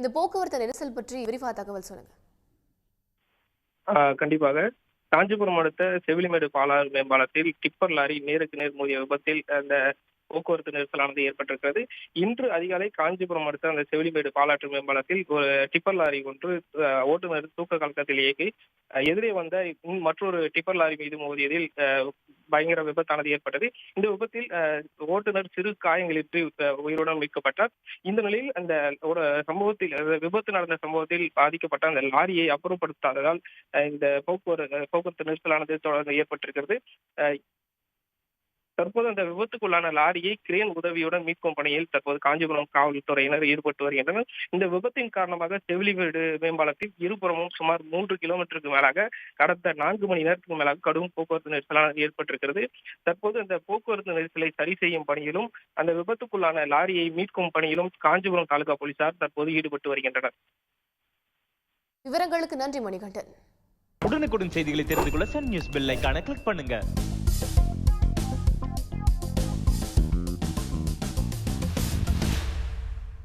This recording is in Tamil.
இந்த போக்குவரத்து நெரிசல் பற்றி விரிவாக தகவல் சொல்லுங்க. கண்டிப்பாக. காஞ்சிபுரம் அடுத்த செவிலிமேடு பாலாறு மேம்பாலத்தில் டிப்பர் லாரி நேருக்கு நேர் மோதிய விபத்தில் அந்த போக்குவரத்து நெரிசலானது ஏற்பட்டிருக்கிறது. இன்று அதிகாலை காஞ்சிபுரம் அடுத்த அந்த செவிலிமேடு பாலாற்று மேம்பாலத்தில் ஒரு டிப்பர் லாரி ஒன்று ஓட்டுநர் தூக்க கலக்கத்தில் இயக்கி எதிரே வந்த மற்றொரு டிப்பர் லாரி மீது மோதியதில் பயங்கர விபத்தானது ஏற்பட்டது. இந்த விபத்தில் ஓட்டுநர் சிறு காயங்களின்றி உயிருடன் மீட்கப்பட்டார். இந்த நிலையில் அந்த ஒரு சம்பவத்தில் விபத்து நடந்த சம்பவத்தில் பாதிக்கப்பட்ட அந்த லாரியை அப்புறப்படுத்தாததால் இந்த போக்குவரத்து நெரிசலானது தொடர்ந்து ஏற்பட்டிருக்கிறது. தற்போது அந்த விபத்துக்குள்ளான லாரியை கிரேன் உதவியுடன் மீட்கும் பணியில் தற்போது காஞ்சிபுரம் காவல்துறையினர் ஈடுபட்டு வருகின்றனர். இந்த விபத்தின் காரணமாக செவிலிமேடு மேம்பாலத்தில் இருபுறமும் சுமார் 3 கிலோமீட்டருக்கு மேலாக கடந்த 4 மணி நேரத்துக்கு மேலாக கடும் போக்குவரத்து நெரிசலானது ஏற்பட்டிருக்கிறது. தற்போது அந்த போக்குவரத்து நெரிசலை சரி செய்யும் பணியிலும் அந்த விபத்துக்குள்ளான லாரியை மீட்கும் பணியிலும் காஞ்சிபுரம் தாலுகா போலீசார் தற்போது ஈடுபட்டு வருகின்றனர். விவரங்களுக்கு நன்றி மணிகண்டன். உடனுக்குடன் செய்திகளை தெரிந்து கொள்ள சன் நியூஸ் பெல் ஐகானை கிளிக் பண்ணுங்க.